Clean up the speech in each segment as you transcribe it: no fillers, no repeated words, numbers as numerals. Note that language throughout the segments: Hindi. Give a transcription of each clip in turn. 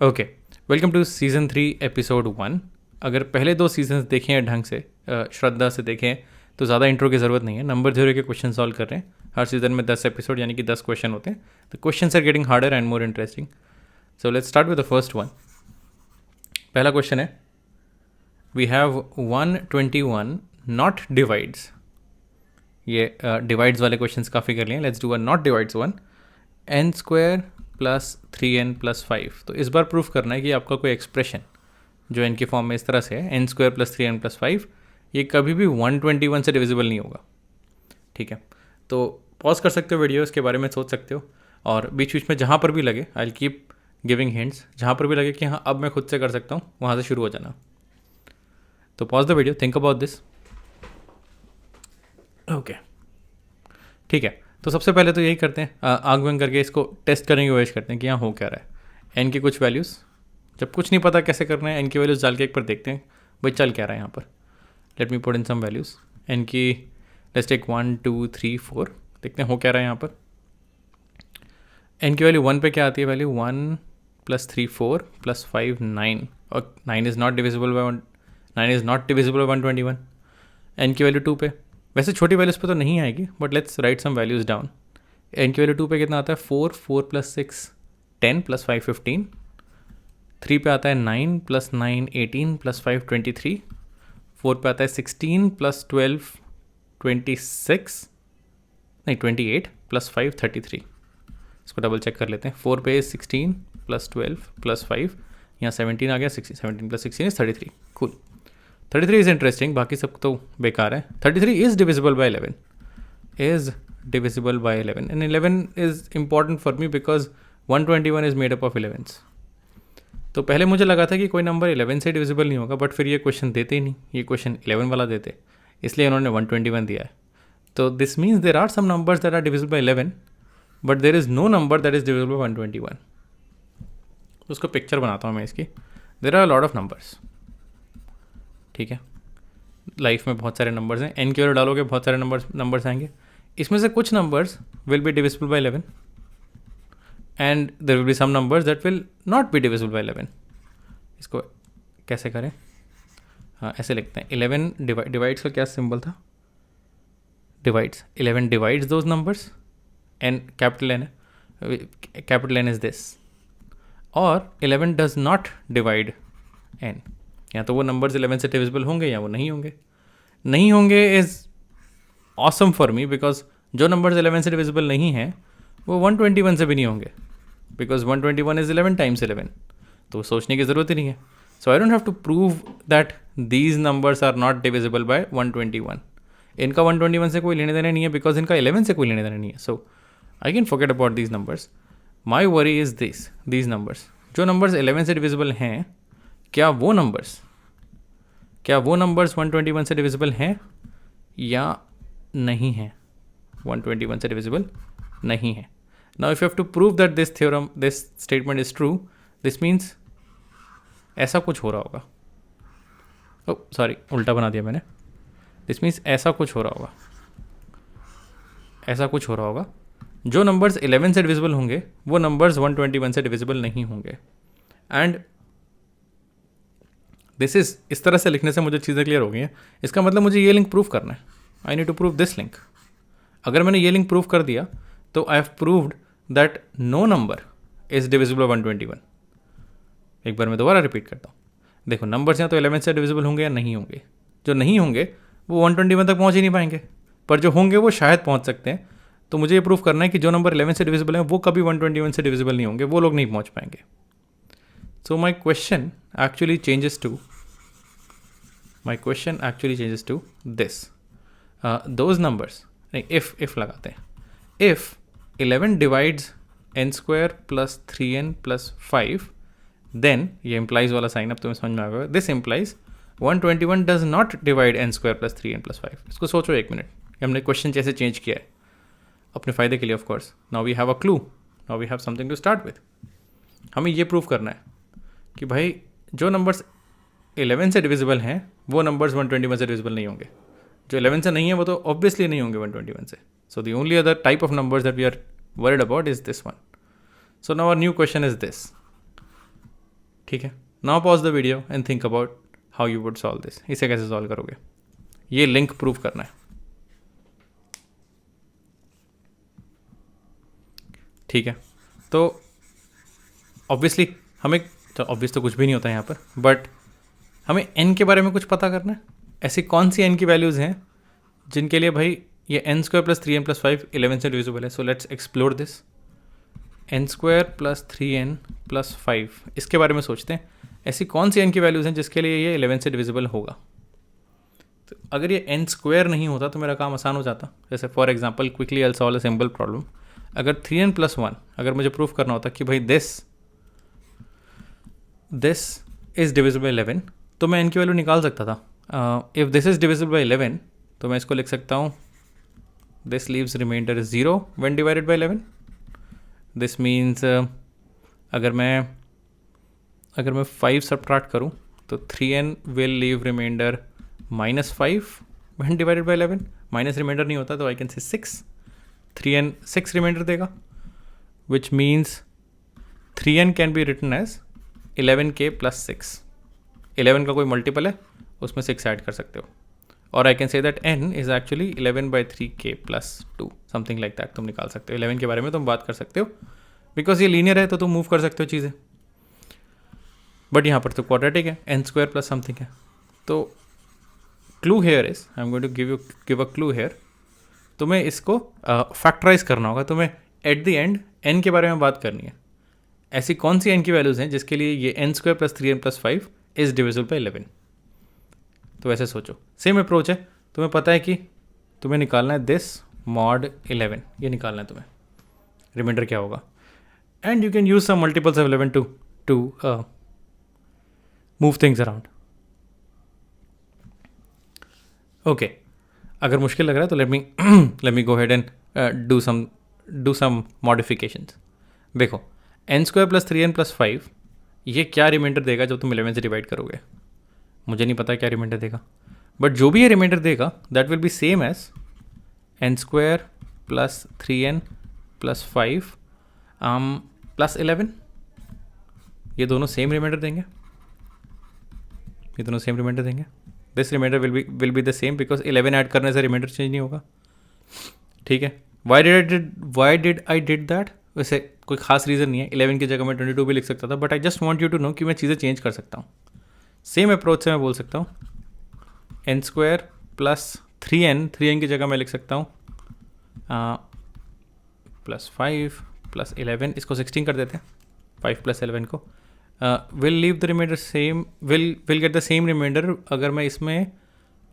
Okay, welcome to season 3 episode 1। अगर पहले 2 सीजन्स देखें हैं ढंग से, श्रद्धा से देखें, तो ज़्यादा इंट्रो की ज़रूरत नहीं है। नंबर 0 के क्वेश्चन सॉल्व कर रहे हैं। हर सीज़न में 10 एपिसोड यानी कि 10 क्वेश्चन होते हैं। The questions are getting harder and more interesting. So let's start with the first one. पहला क्वेश्चन है, वी हैव 121 नॉट डिवाइड्स। ये डिवाइड्स वाले क्वेश्चंस काफ़ी कर लिए हैं। Let's do a not divides one. N square plus 3n plus 5। तो इस बार प्रूफ करना है कि आपका कोई एक्सप्रेशन जो एन के फॉर्म में इस तरह से है, N square plus 3n plus 5, ये कभी भी 121 से डिविजिबल नहीं होगा। ठीक है, तो पॉज कर सकते हो वीडियो, इसके बारे में सोच सकते हो, और बीच बीच में जहाँ पर भी लगे I will keep giving hints. जहाँ पर भी लगे कि हाँ अब मैं खुद से कर सकता हूँ, वहाँ से शुरू हो जाना। तो pause the video, think about this. Okay, ठीक है। तो सबसे पहले तो यही करते हैं, आग बंद करके इसको टेस्ट करने की कोशिश करते हैं कि यहाँ हो क्या रहा है। एन की कुछ वैल्यूज़, जब कुछ नहीं पता कैसे करना है, एन की वैल्यूज़ डाल के एक बार देखते हैं भाई चल क्या रहा है यहाँ पर। Let me put in some values. N की लेट्स टेक 1 2 3 4, देखते हैं हो क्या रहा है यहाँ पर। एन की वैल्यू 1 पे क्या आती है? वैल्यू 1 प्लस 3 4 प्लस 5 9, और 9 is not divisible by 121। N की वैल्यू 2 पे, वैसे छोटी वैल्यूज़ पे तो नहीं आएगी, but let's write some values down. N की वैल्यू 2 पे कितना आता है? 4 प्लस 6 10 प्लस 5 15। 3 पे आता है 9 प्लस 9 18 प्लस 5 23। 4 पे आता है 16 प्लस 12 26, नहीं 28 प्लस 5 33। इसको डबल चेक कर लेते हैं। 4 पे 16 प्लस 12 प्लस 5, यहाँ 17 आ गया, 17 plus 16 is 33। Cool, 33 is interesting, बाकी सब तो बेकार है। 33 is divisible by 11, is divisible by 11, and 11 is important for me because 121 is made up of 11s। तो पहले मुझे लगा था कि कोई नंबर 11 से डिविजिबल नहीं होगा, बट फिर ये क्वेश्चन देते ही नहीं, ये क्वेश्चन 11 वाला देते, इसलिए उन्होंने 121 दिया है। तो this means there are some numbers that are divisible by 11, but there is no number that is divisible by 121। उसको पिक्चर बनाता हूँ मैं इसकी। There are lot of numbers, ठीक है, लाइफ में बहुत सारे नंबर्स हैं। एन की वैल्यू डालोगे बहुत सारे नंबर्स आएंगे। इसमें से कुछ numbers will be divisible by 11 and there will be some numbers that will not be divisible by 11। इसको कैसे करें? हाँ, ऐसे लिखते हैं। 11 डिवाइड्स का क्या सिंबल था? Divides. 11 divides those numbers, n capital n है, कैपिटल एन इज दिस, और 11 डज नॉट डिवाइड एन। या तो वो नंबर्स 11 से डिविजिबल होंगे या वो नहीं होंगे। नहीं होंगे is awesome for me, because जो नंबर्स 11 से डिविजिबल नहीं हैं वो 121 से भी नहीं होंगे, बिकॉज 121 इज़ 11 टाइम्स 11, तो सोचने की ज़रूरत ही नहीं है। So I don't have to prove that these numbers are not divisible by 121। इनका 121 से कोई लेने देने नहीं है, बिकॉज इनका 11 से कोई लेने देने नहीं है। So I can forget about these numbers. My worry is these numbers, जो नंबर्स 11 से डिविजिबल हैं, क्या वो नंबर्स 121 से डिविजिबल हैं या नहीं हैं? 121 से डिविजिबल नहीं है। Now if you have to prove that this statement is true, this means ऐसा कुछ हो रहा होगा। ओ सॉरी, उल्टा बना दिया मैंने। दिस मीन्स ऐसा कुछ हो रहा होगा, जो नंबर्स 11 से डिविजिबल होंगे वो नंबर्स 121 से डिविजिबल नहीं होंगे। एंड दिस इज, इस तरह से लिखने से मुझे चीज़ें क्लियर हो गई हैं। इसका मतलब मुझे ये लिंक प्रूव करना है। I need to prove this link. अगर मैंने ये लिंक प्रूव कर दिया तो I have proved that no number is divisible 121। एक बार मैं दोबारा रिपीट करता हूँ। देखो, नंबर्स यहाँ तो 11 से डिविजिबल होंगे या नहीं होंगे। जो नहीं होंगे वो 121 तक पहुँच ही नहीं पाएंगे, पर जो होंगे वो शायद पहुँच सकते हैं। तो मुझे ये प्रूव करना है कि जो नंबर 11 से डिविजिबल हैं वो कभी 121 से डिविजिबल नहीं होंगे, वो लोग नहीं पहुँच पाएंगे। So my question actually changes to this. Those numbers, if लगाते हैं, if 11 divides n square plus 3n plus 5, then ये implies वाला साइन अब तुम्हें समझ में आ गया। This implies 121 does not divide n square plus 3n plus 5. इसको सोचो एक मिनट, हमने क्वेश्चन जैसे चेंज किया है अपने फ़ायदे के लिए, of course. Now we have a clue, now we have something to start with. हमें ये प्रूव करना है कि भाई जो नंबर्स 11 से डिविजिबल हैं वो नंबर्स 121 से डिविजिबल नहीं होंगे। जो 11 से नहीं है वो तो ऑब्वियसली नहीं होंगे 121 से। So the only other type of numbers that we are worried about is this one. So now our new question is this: ठीक है, now pause the video and think about how you would solve this. इसे कैसे सॉल्व करोगे, ये लिंक प्रूव करना है। ठीक है, तो ऑब्वियसली हमें, तो ऑब्वियस तो कुछ भी नहीं होता है यहाँ पर, बट हमें n के बारे में कुछ पता करना है। ऐसी कौन सी n की वैल्यूज़ हैं जिनके लिए भाई ये n square plus 3n plus 5 11 से डिविजिबल है। So let's explore this. n square plus 3n plus 5, इसके बारे में सोचते हैं। ऐसी कौन सी n की वैल्यूज़ हैं जिसके लिए ये 11 से डिविजिबल होगा। तो अगर ये n स्क्वायर नहीं होता तो मेरा काम आसान हो जाता। जैसे for example quickly I solve a simple problem. अगर 3n प्लस 1, अगर मुझे प्रूफ करना होता कि भाई दिस इज़ डिविजिबल 11, तो मैं n की वैल्यू निकाल सकता था। If this is divisible by 11, तो मैं इसको लिख सकता हूँ this leaves remainder 0 when divided by 11। This means अगर मैं 5 सब्ट्रैक्ट करूँ तो 3n will leave remainder -5 when divided by 11। Minus remainder नहीं होता तो I can say 6, 3n 6 remainder देगा, which means 3n can be written as 11k plus 6। 11 का कोई मल्टीपल है, उसमें 6 ऐड कर सकते हो। और I can say that n is actually 11 by 3k plus 2, something like that तुम निकाल सकते हो। 11 के बारे में तुम बात कर सकते हो, बिकॉज ये लीनियर है तो तुम मूव कर सकते हो चीज़ें। बट यहाँ पर तो क्वाड्रेटिक है, n स्क्वायर प्लस समथिंग है। तो clue here is, I am going to give a clue here. तुम्हें इसको फैक्टराइज करना होगा। तुम्हें एट द एंड n के बारे में बात करनी है। ऐसी कौन सी n की वैल्यूज़ हैं जिसके लिए ये n square plus 3n plus 5 is divisible by 11। तो वैसे सोचो, सेम अप्रोच है। तुम्हें पता है कि तुम्हें निकालना है दिस मॉड 11, ये निकालना है तुम्हें, रिमाइंडर क्या होगा। And you can use some multiples of 11 to move things around. Okay, अगर मुश्किल लग रहा है तो let me go head and do some modifications. देखो, n square plus 3n plus 5 ये क्या रिमाइंडर देगा जब तुम 11 से डिवाइड करोगे। मुझे नहीं पता क्या रिमाइंडर देगा, बट जो भी ये रिमाइंडर देगा that will be same as n square plus 3n plus 5 plus 11। ये दोनों सेम रिमाइंडर देंगे, this remainder will be the same because 11 add करने से रिमाइंडर चेंज नहीं होगा। ठीक है, why did I did that. वैसे कोई खास रीज़न नहीं है, 11 की जगह मैं 22 भी लिख सकता था, but I just want you to know कि मैं चीज़ें चेंज कर सकता हूँ। सेम अप्रोच से मैं बोल सकता हूँ n स्क्वायर प्लस 3n की जगह मैं लिख सकता हूँ प्लस 5 प्लस 11, इसको 16 कर देते हैं, 5 प्लस 11 को। Will leave the remainder same, will get the same remainder अगर मैं इसमें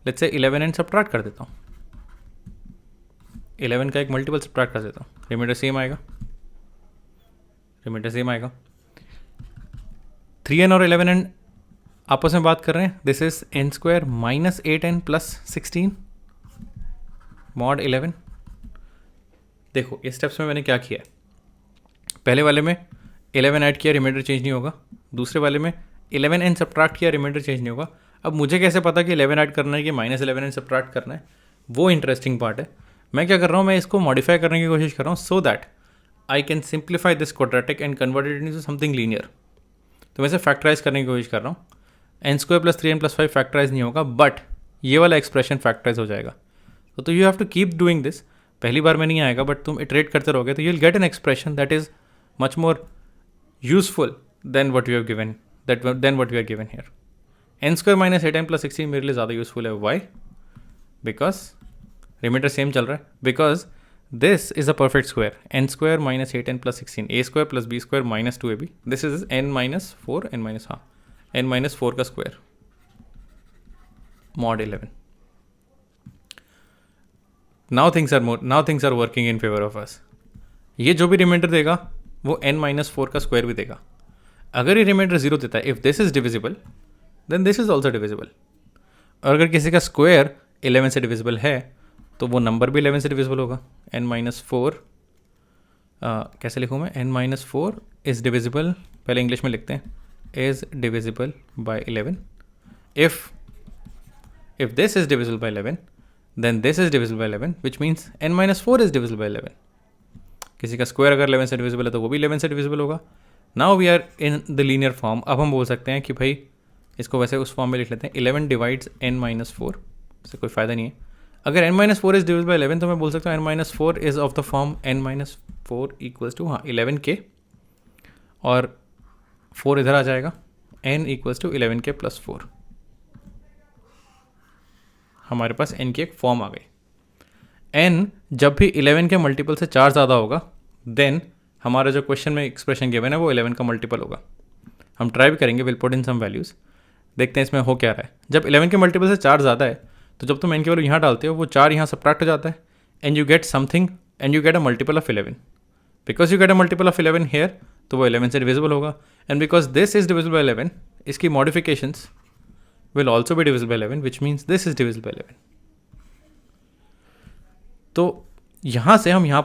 लेट्स से 11n सब्ट्रैक्ट कर देता हूँ। 11 का एक मल्टीपल सब्ट्रैक्ट कर देता हूँ, रिमाइंडर सेम आएगा। 3n और 11n आपस में बात कर रहे हैं। This is n square minus 8n plus 16 mod 11। देखो इस स्टेप्स में मैंने क्या किया है, पहले वाले में 11 ऐड किया, रिमाइंडर चेंज नहीं होगा। दूसरे वाले में 11n सब्ट्रैक्ट किया, रिमाइंडर चेंज नहीं होगा। अब मुझे कैसे पता कि 11 ऐड करना है कि माइनस 11n सब्ट्रैक्ट करना है, वो इंटरेस्टिंग पार्ट है। मैं क्या कर रहा हूँ, मैं इसको मॉडिफाई करने की कोशिश कर रहा हूँ so that I can simplify this quadratic and convert it into something linear. तो मैं इसे फैक्टराइज करने की कोशिश कर रहा हूँ। n square plus 3n plus 5 factorize नहीं होगा, बट ये वाला एक्सप्रेशन फैक्टराइज हो जाएगा। तो you have to keep doing this. पहली बार में नहीं आएगा, बट तुम इटरेट करते रहोगे तो you will get an expression that is much more useful then what you have given then what you are given here. n square minus 8n plus 16 मेरे लिए ज़्यादा यूजफुल है। वाई? बिकॉज रिमाइंडर सेम चल रहा है, because this is a perfect square. n square minus 8n plus 16, a square plus b square minus 2ab, this is n minus 4 n minus 4 का square mod 11। Now things are working in favour of us. ये जो भी रिमाइंडर देगा वो n माइनस 4 का स्क्वायर भी देगा। अगर ये रिमाइंडर 0 देता है, if this is divisible then this is also divisible. और अगर किसी का स्क्वायर 11 से डिविजिबल है तो वो नंबर भी 11 से डिविजिबल होगा। n माइनस 4 कैसे लिखूँ मैं, n माइनस 4 इज डिविजिबल, पहले इंग्लिश में लिखते हैं, is divisible by 11. If this is divisible by 11, then this is divisible by 11, which means n minus 4 is divisible by 11. किसी का स्क्वायर अगर 11 से डिविजिबल है तो वो भी 11 से डिविजिबल होगा। Now we are in the linear form. अब हम बोल सकते हैं कि भाई इसको वैसे उस फॉर्म में लिख लेते हैं 11 डिवाइड्स n-4. इससे कोई फ़ायदा नहीं है. अगर n-4 इज डिविजिबल बाय 11 तो मैं बोल सकता हूँ n-4 is of the form n-4 equals to 11k और 4 इधर आ जाएगा. n equals to 11k plus 4. हमारे पास n की एक फॉर्म आ गई. n जब भी 11 के मल्टीपल से 4 ज़्यादा होगा देन हमारा जो क्वेश्चन में एक्सप्रेशन गिवन है वो 11 का मल्टीपल होगा. हम ट्राई भी करेंगे, will put in some values, देखते हैं इसमें हो क्या रहा है. जब 11 के मल्टीपल से 4 ज़्यादा है तो जब तुम n की वैल्यू यहाँ डालते हो वो 4 यहाँ सब्ट्रैक्ट हो जाता है and you get something and you get a multiple of 11. Because you get a multiple of 11 here तो वो 11 से डिविजिबल होगा and because this is divisible by 11 इसकी modifications will also be divisible by 11 which means this is divisible by 11. तो यहाँ से हम यहाँ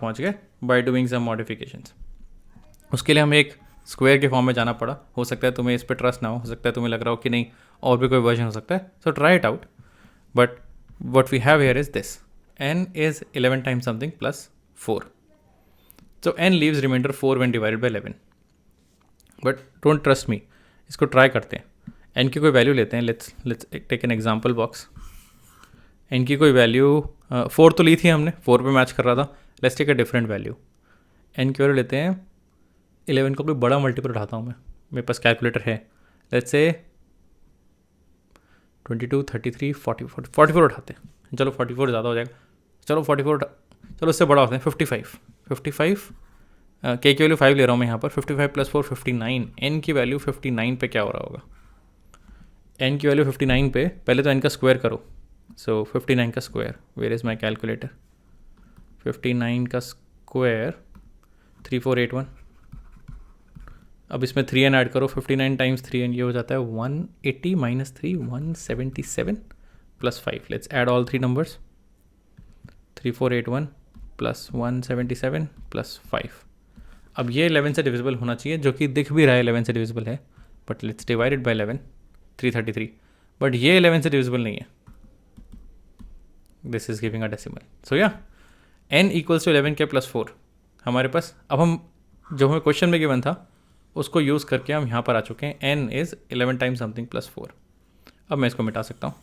पहुँच गए बाय डूइंग सम मॉडिफिकेशंस. उसके लिए हमें एक स्क्वायर के फॉर्म में जाना पड़ा. हो सकता है तुम्हें इस पर ट्रस्ट ना हो सकता है तुम्हें लग रहा हो कि नहीं और भी कोई वर्जन हो सकता है. So try it out. But what we have here is this n is 11 times something plus 4. So n leaves remainder 4 when divided by 11. But don't trust me, इसको ट्राई करते हैं. n की कोई वैल्यू लेते हैं. Let's take an example box. n की कोई वैल्यू 4 तो ली थी हमने, 4 पे मैच कर रहा था. Let's take a different value. n की वैल्यू लेते हैं 11 का कोई बड़ा मल्टीपल उठाता हूँ मैं, मेरे पास कैलकुलेटर है. लेट्स से 22, 33, 44 उठाते हैं. चलो 44 ज़्यादा हो जाएगा. चलो 44 चलो उससे बड़ा होते हैं 55 k की वैल्यू 5 ले रहा हूँ मैं यहाँ पर. 55 प्लस 4 59. n की वैल्यू 59 पे क्या हो रहा होगा? n की वैल्यू 59 पे पहले तो n का स्क्वायर करो. सो 59 का square, where is my calculator. 59 का स्क्वायर 3481. अब इसमें 3n ऐड करो. 59 टाइम्स 3n ये हो जाता है 180 minus 3 177 plus 5. Let's add all 3 numbers. 3481 plus 177 plus 5. अब ये 11 से डिविजिबल होना चाहिए, जो कि दिख भी रहा है 11 से डिविजिबल है. But let's divided by 11 333. But ये 11 से डिविजिबल नहीं है. This is giving a decimal. So या n equals to 11k plus 4 हमारे पास. अब हम जो हमें क्वेश्चन में गिवन था उसको यूज़ करके हम यहाँ पर आ चुके हैं. n is 11 times something plus 4. अब मैं इसको मिटा सकता हूँ.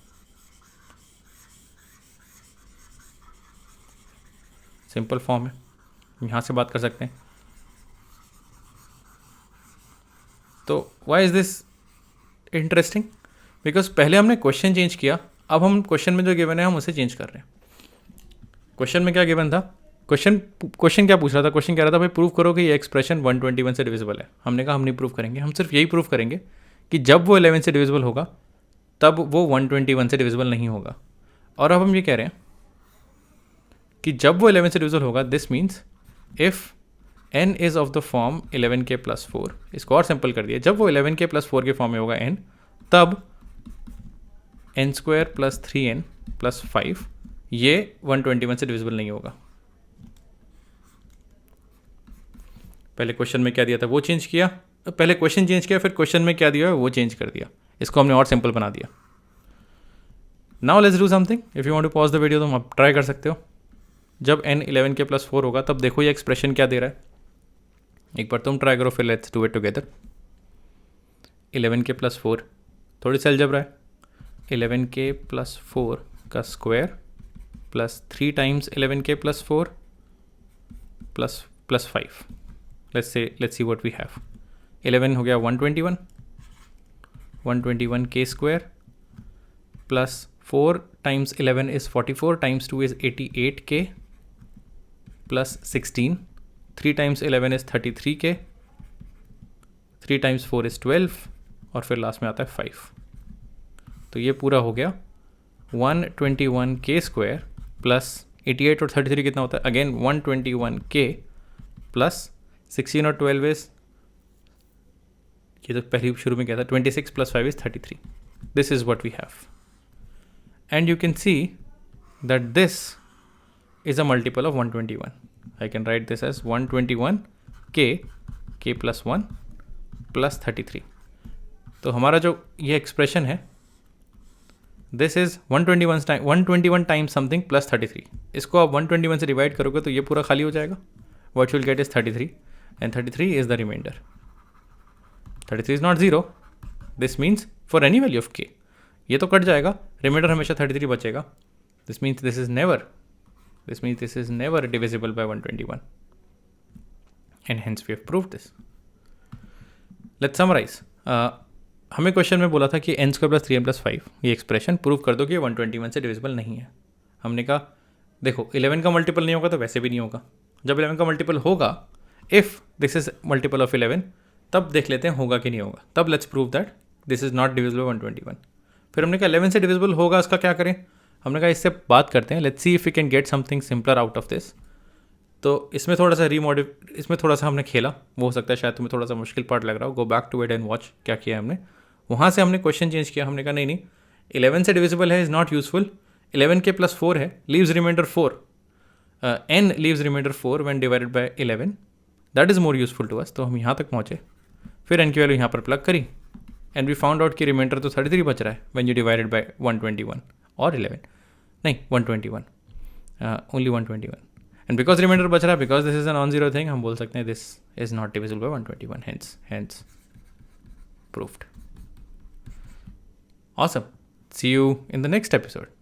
सिंपल फॉर्म है, यहाँ से बात कर सकते हैं. तो why is this interesting? Because पहले हमने क्वेश्चन चेंज किया, अब हम क्वेश्चन में जो गिवन है हम उसे चेंज कर रहे हैं. क्वेश्चन में क्या गिवन था? क्वेश्चन क्या पूछ रहा था? क्वेश्चन कह रहा था भाई प्रूव करो कि ये एक्सप्रेशन 121 से डिविजिबल है. हमने कहा हम नहीं प्रूव करेंगे, हम सिर्फ यही प्रूव करेंगे कि जब वो 11 से डिविजिबल होगा तब वो 121 से डिविजिबल नहीं होगा. और अब हम ये कह रहे हैं कि जब वो 11 से डिविजिबल होगा, this means if n is of the form 11k plus 4. इसको और सिंपल कर दिया, जब वो 11k प्लस 4 के फॉर्म में होगा n, तब n square plus 3n plus 5 ये 121 से डिविजिबल नहीं होगा. पहले क्वेश्चन में क्या दिया था वो चेंज किया, पहले क्वेश्चन चेंज किया, फिर क्वेश्चन में क्या दिया है वो चेंज कर दिया. इसको हमने और सिंपल बना दिया. Now let's do something. If you want to pause the video तो आप ट्राई कर सकते हो. जब n 11k प्लस 4 होगा तब देखो ये एक्सप्रेशन क्या दे रहा है. एक बार तुम ट्राई करो, फिर let's do it together. 11k plus 4 थोड़ी सी अलजबरा है. 11k प्लस 4 का square plus 3 times 11k plus 4 plus 5. let's see what we have. 11 हो गया 121k square plus 4 times 11 is 44 times 2 is 88k plus 16. 3 times 11 is 33k. 3 times 4 is 12 और फिर लास्ट में आता है 5. तो ये पूरा हो गया 121k स्क्वायर प्लस 88 और 33 कितना होता है? अगेन 121k प्लस 16 और 12 इज, ये तो पहले शुरू में क्या था, 26 plus 5 is 33. This is what we have and you can see that this is a multiple of 121. I can write this as 121k plus 1 plus 33. तो हमारा जो ये एक्सप्रेशन है this is 121 times something plus 33. इसको आप 121 से डिवाइड करोगे तो ये पूरा खाली हो जाएगा. what you'll get is 33, and 33 is the remainder. 33 is not 0. This means for any value of k, ये तो कट जाएगा, remainder हमेशा 33 बचेगा. This means this is never divisible by 121. And hence we have proved this. Let's summarize. हमें क्वेश्चन में बोला था कि n square plus 3n plus 5 ये एक्सप्रेशन प्रूव कर दो कि 121 से डिविजिबल नहीं है. हमने कहा देखो 11 का मल्टीपल नहीं होगा तो वैसे भी नहीं होगा. जब 11 का मल्टीपल होगा, if this is multiple of 11, तब देख लेते हैं होगा कि नहीं होगा. तब let's prove that this is not divisible by 121. फिर हमने कहा 11 से डिविजिबल होगा, उसका क्या करें. हमने कहा इससे बात करते हैं, let's see if we can get something simpler out of this. तो इसमें थोड़ा सा इसमें थोड़ा सा हमने खेला. वो हो सकता है शायद तुम्हें थोड़ा सा मुश्किल पार्ट लग रहा हो. Go back to it and watch क्या किया हमने. वहाँ से हमने क्वेश्चन चेंज किया. हमने कहा नहीं 11 से डिविजिबल है इज़ नॉट यूजफुल. 11 के प्लस 4 है, leaves remainder 4. n leaves remainder 4 when divided by 11. That is more useful to us. तो हम यहाँ तक पहुँचे, फिर n की वैल्यू यहाँ पर प्लग करी, and we found out कि रिमाइंडर तो 33 बच रहा है when you divided by 121 और 11. नहीं 121, only 121. And because रिमाइंडर बच रहा है, because this is a non-zero thing, हम बोल सकते हैं this is not divisible by 121. Hence proved. Awesome. See you in the next episode.